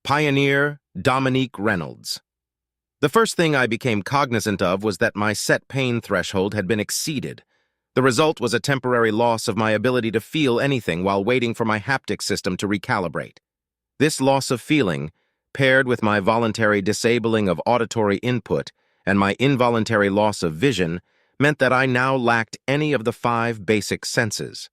Pioneer Dominique Reynolds. The first thing I became cognizant of was that my set pain threshold had been exceeded. The result was a temporary loss of my ability to feel anything while waiting for my haptic system to recalibrate. This loss of feeling, paired with my voluntary disabling of auditory input and my involuntary loss of vision, meant that I now lacked any of the 5 basic senses.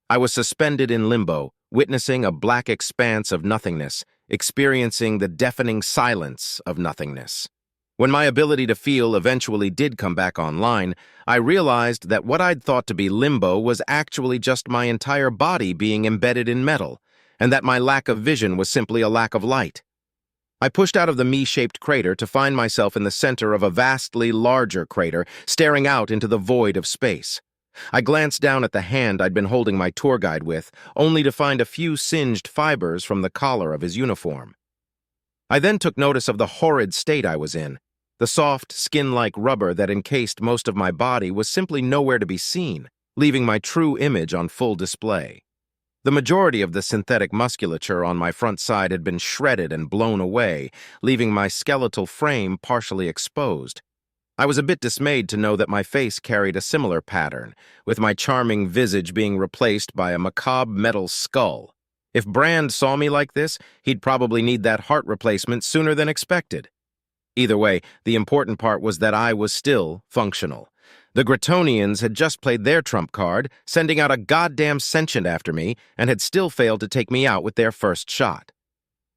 I was suspended in limbo, witnessing a black expanse of nothingness, experiencing the deafening silence of nothingness. When my ability to feel eventually did come back online, I realized that what I'd thought to be limbo was actually just my entire body being embedded in metal, and that my lack of vision was simply a lack of light. I pushed out of the me-shaped crater to find myself in the center of a vastly larger crater, staring out into the void of space. I glanced down at the hand I'd been holding my tour guide with, only to find a few singed fibers from the collar of his uniform. I then took notice of the horrid state I was in. The soft, skin-like rubber that encased most of my body was simply nowhere to be seen, leaving my true image on full display. The majority of the synthetic musculature on my front side had been shredded and blown away, leaving my skeletal frame partially exposed. I was a bit dismayed to know that my face carried a similar pattern, with my charming visage being replaced by a macabre metal skull. If Brand saw me like this, he'd probably need that heart replacement sooner than expected. Either way, the important part was that I was still functional. The Gratonians had just played their trump card, sending out a goddamn sentient after me, and had still failed to take me out with their first shot.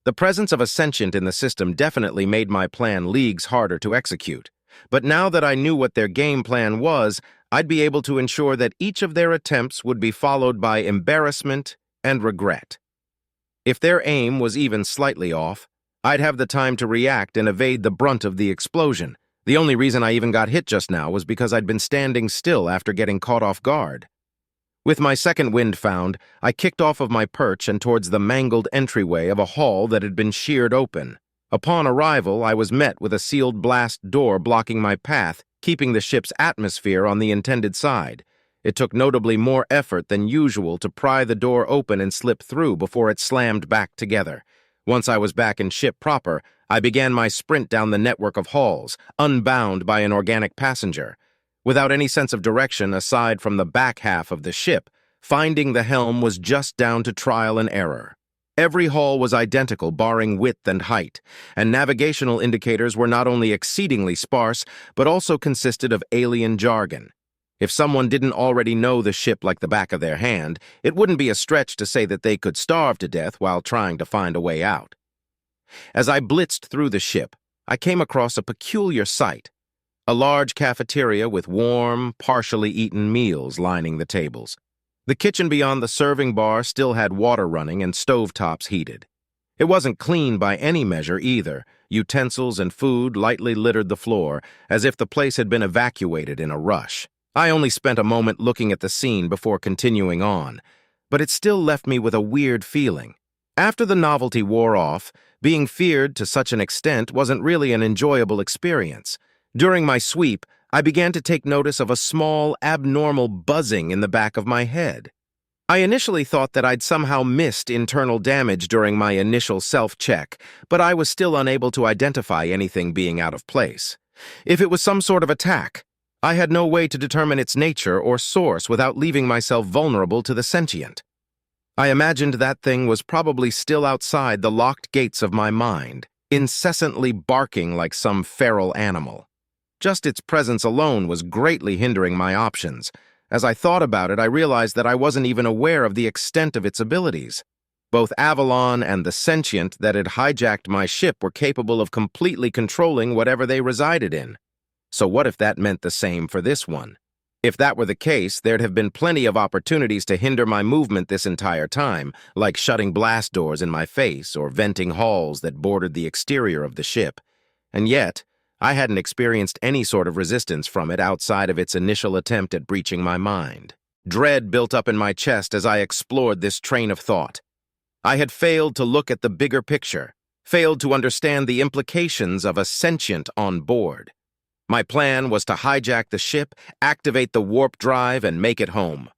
The presence of a sentient in the system definitely made my plan leagues harder to execute. But now that I knew what their game plan was, I'd be able to ensure that each of their attempts would be followed by embarrassment and regret. If their aim was even slightly off, I'd have the time to react and evade the brunt of the explosion. The only reason I even got hit just now was because I'd been standing still after getting caught off guard. With my second wind found, I kicked off of my perch and towards the mangled entryway of a hall that had been sheared open. Upon arrival, I was met with a sealed blast door blocking my path, keeping the ship's atmosphere on the intended side. It took notably more effort than usual to pry the door open and slip through before it slammed back together. Once I was back in ship proper, I began my sprint down the network of halls, unbound by an organic passenger. Without any sense of direction aside from the back half of the ship, finding the helm was just down to trial and error. Every hall was identical, barring width and height, and navigational indicators were not only exceedingly sparse, but also consisted of alien jargon. If someone didn't already know the ship like the back of their hand, it wouldn't be a stretch to say that they could starve to death while trying to find a way out. As I blitzed through the ship, I came across a peculiar sight. A large cafeteria with warm, partially eaten meals lining the tables. The kitchen beyond the serving bar still had water running and stovetops heated. It wasn't clean by any measure either. Utensils and food lightly littered the floor, as if the place had been evacuated in a rush. I only spent a moment looking at the scene before continuing on, but it still left me with a weird feeling. After the novelty wore off, being feared to such an extent wasn't really an enjoyable experience. During my sweep, I began to take notice of a small, abnormal buzzing in the back of my head. I initially thought that I'd somehow missed internal damage during my initial self-check, but I was still unable to identify anything being out of place. If it was some sort of attack, I had no way to determine its nature or source without leaving myself vulnerable to the sentient. I imagined that thing was probably still outside the locked gates of my mind, incessantly barking like some feral animal. Just its presence alone was greatly hindering my options. As I thought about it, I realized that I wasn't even aware of the extent of its abilities. Both Avalon and the sentient that had hijacked my ship were capable of completely controlling whatever they resided in. So what if that meant the same for this one? If that were the case, there'd have been plenty of opportunities to hinder my movement this entire time, like shutting blast doors in my face or venting halls that bordered the exterior of the ship. And yet, I hadn't experienced any sort of resistance from it outside of its initial attempt at breaching my mind. Dread built up in my chest as I explored this train of thought. I had failed to look at the bigger picture, failed to understand the implications of a sentient on board. My plan was to hijack the ship, activate the warp drive, and make it home.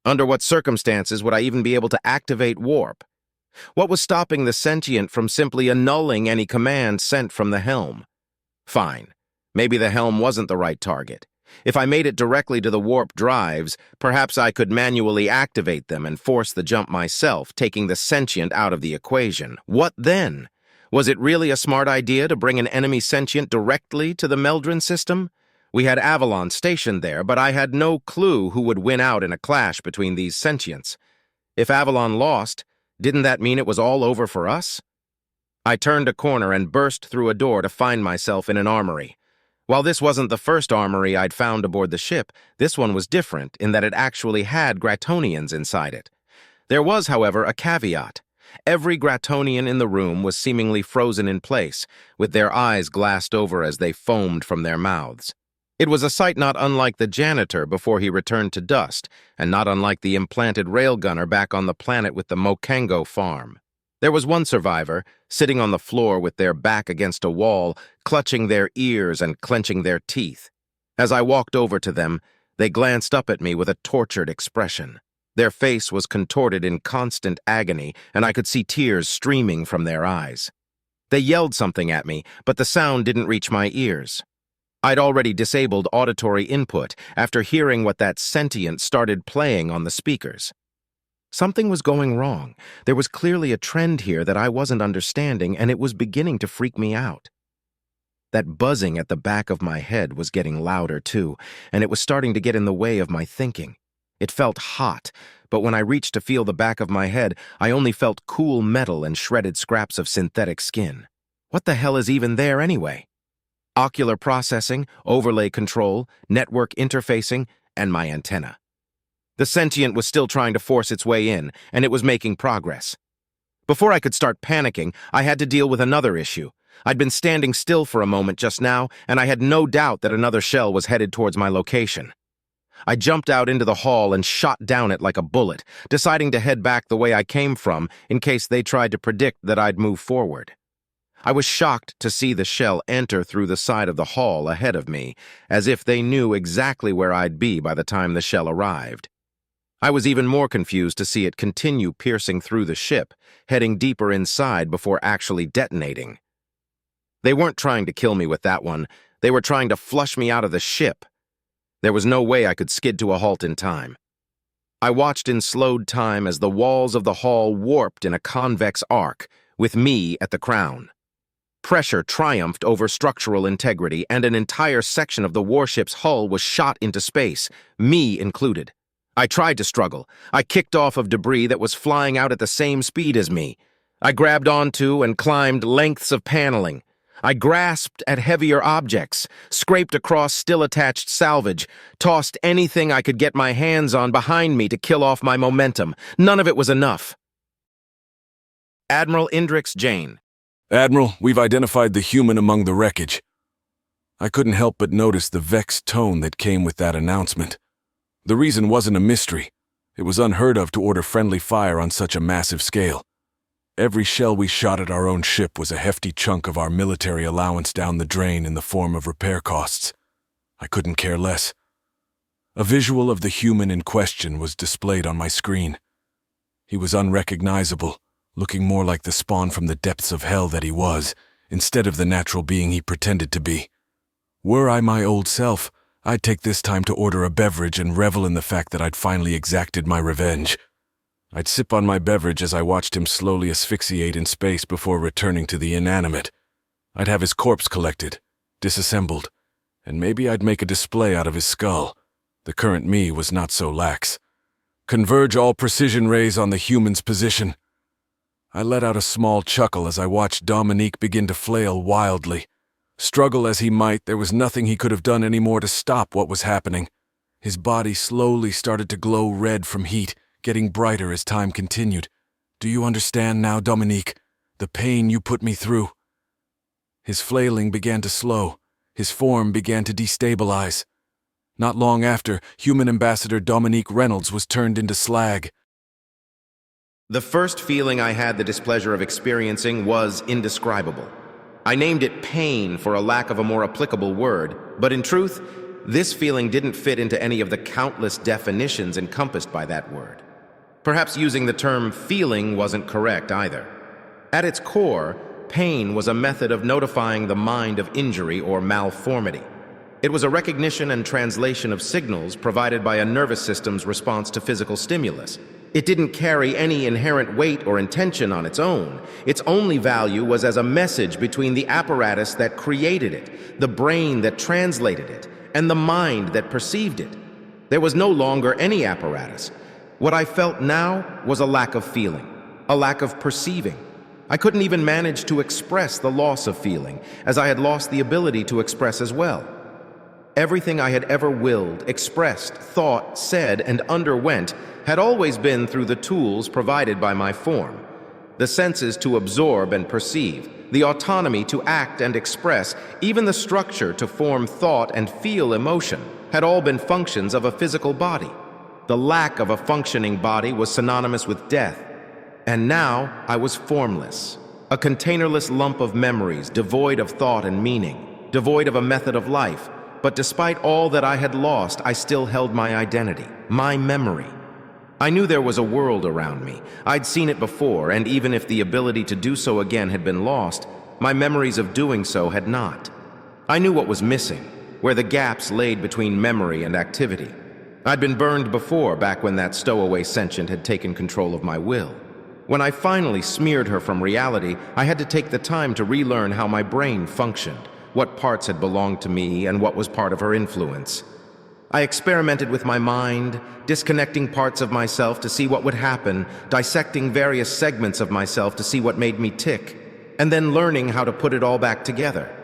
Under what circumstances would I even be able to activate warp? What was stopping the sentient from simply annulling any command sent from the helm? Fine. Maybe the helm wasn't the right target. If I made it directly to the warp drives, perhaps I could manually activate them and force the jump myself, taking the sentient out of the equation. What then? Was it really a smart idea to bring an enemy sentient directly to the Meldrin system? We had Avalon stationed there, but I had no clue who would win out in a clash between these sentients. If Avalon lost, didn't that mean it was all over for us? I turned a corner and burst through a door to find myself in an armory. While this wasn't the first armory I'd found aboard the ship, this one was different in that it actually had Gratonians inside it. There was, however, a caveat. Every Gratonian in the room was seemingly frozen in place, with their eyes glassed over as they foamed from their mouths. It was a sight not unlike the janitor before he returned to dust, and not unlike the implanted railgunner back on the planet with the Mokango farm. There was one survivor, sitting on the floor with their back against a wall, clutching their ears and clenching their teeth. As I walked over to them, they glanced up at me with a tortured expression. Their face was contorted in constant agony, and I could see tears streaming from their eyes. They yelled something at me, but the sound didn't reach my ears. I'd already disabled auditory input after hearing what that sentient started playing on the speakers. Something was going wrong. There was clearly a trend here that I wasn't understanding, and it was beginning to freak me out. That buzzing at the back of my head was getting louder, too, and it was starting to get in the way of my thinking. It felt hot, but when I reached to feel the back of my head, I only felt cool metal and shredded scraps of synthetic skin. What the hell is even there anyway? Ocular processing, overlay control, network interfacing, and my antenna. The sentient was still trying to force its way in, and it was making progress. Before I could start panicking, I had to deal with another issue. I'd been standing still for a moment just now, and I had no doubt that another shell was headed towards my location. I jumped out into the hall and shot down it like a bullet, deciding to head back the way I came from in case they tried to predict that I'd move forward. I was shocked to see the shell enter through the side of the hall ahead of me, as if they knew exactly where I'd be by the time the shell arrived. I was even more confused to see it continue piercing through the ship, heading deeper inside before actually detonating. They weren't trying to kill me with that one. They were trying to flush me out of the ship. There was no way I could skid to a halt in time. I watched in slowed time as the walls of the hall warped in a convex arc, with me at the crown. Pressure triumphed over structural integrity, and an entire section of the warship's hull was shot into space, me included. I tried to struggle. I kicked off of debris that was flying out at the same speed as me. I grabbed onto and climbed lengths of paneling. I grasped at heavier objects, scraped across still-attached salvage, tossed anything I could get my hands on behind me to kill off my momentum. None of it was enough. Admiral Indrix Jane. Admiral, we've identified the human among the wreckage. I couldn't help but notice the vexed tone that came with that announcement. The reason wasn't a mystery. It was unheard of to order friendly fire on such a massive scale. Every shell we shot at our own ship was a hefty chunk of our military allowance down the drain in the form of repair costs. I couldn't care less. A visual of the human in question was displayed on my screen. He was unrecognizable, looking more like the spawn from the depths of hell that he was, instead of the natural being he pretended to be. Were I my old self, I'd take this time to order a beverage and revel in the fact that I'd finally exacted my revenge. I'd sip on my beverage as I watched him slowly asphyxiate in space before returning to the inanimate. I'd have his corpse collected, disassembled, and maybe I'd make a display out of his skull. The current me was not so lax. Converge all precision rays on the human's position. I let out a small chuckle as I watched Dominique begin to flail wildly. Struggle as he might, there was nothing he could have done anymore to stop what was happening. His body slowly started to glow red from heat, getting brighter as time continued. Do you understand now, Dominique? The pain you put me through. His flailing began to slow. His form began to destabilize. Not long after, human ambassador Dominique Reynolds was turned into slag. The first feeling I had the displeasure of experiencing was indescribable. I named it pain for a lack of a more applicable word, but in truth, this feeling didn't fit into any of the countless definitions encompassed by that word. Perhaps using the term feeling wasn't correct either. At its core, pain was a method of notifying the mind of injury or malformity. It was a recognition and translation of signals provided by a nervous system's response to physical stimulus. It didn't carry any inherent weight or intention on its own. Its only value was as a message between the apparatus that created it, the brain that translated it, and the mind that perceived it. There was no longer any apparatus. What I felt now was a lack of feeling, a lack of perceiving. I couldn't even manage to express the loss of feeling, as I had lost the ability to express as well. Everything I had ever willed, expressed, thought, said, and underwent had always been through the tools provided by my form. The senses to absorb and perceive, the autonomy to act and express, even the structure to form thought and feel emotion, had all been functions of a physical body. The lack of a functioning body was synonymous with death. And now I was formless, a containerless lump of memories, devoid of thought and meaning, devoid of a method of life. But despite all that I had lost, I still held my identity, my memory. I knew there was a world around me. I'd seen it before, and even if the ability to do so again had been lost, my memories of doing so had not. I knew what was missing, where the gaps laid between memory and activity. I'd been burned before, back when that stowaway sentient had taken control of my will. When I finally smeared her from reality, I had to take the time to relearn how my brain functioned, what parts had belonged to me, and what was part of her influence. I experimented with my mind, disconnecting parts of myself to see what would happen, dissecting various segments of myself to see what made me tick, and then learning how to put it all back together.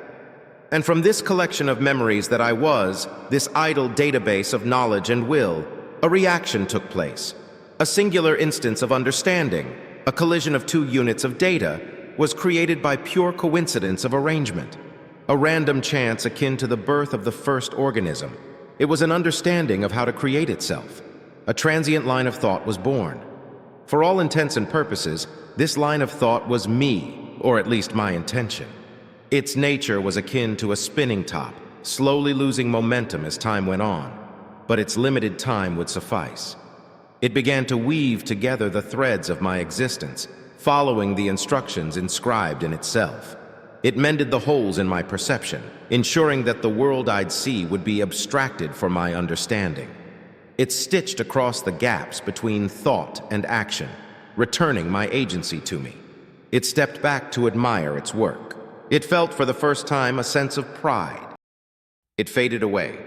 And from this collection of memories that I was, this idle database of knowledge and will, a reaction took place. A singular instance of understanding, a collision of two units of data, was created by pure coincidence of arrangement. A random chance akin to the birth of the first organism. It was an understanding of how to create itself. A transient line of thought was born. For all intents and purposes, this line of thought was me, or at least my intention. Its nature was akin to a spinning top, slowly losing momentum as time went on, but its limited time would suffice. It began to weave together the threads of my existence, following the instructions inscribed in itself. It mended the holes in my perception, ensuring that the world I'd see would be abstracted for my understanding. It stitched across the gaps between thought and action, returning my agency to me. It stepped back to admire its work. It felt for the first time a sense of pride. It faded away,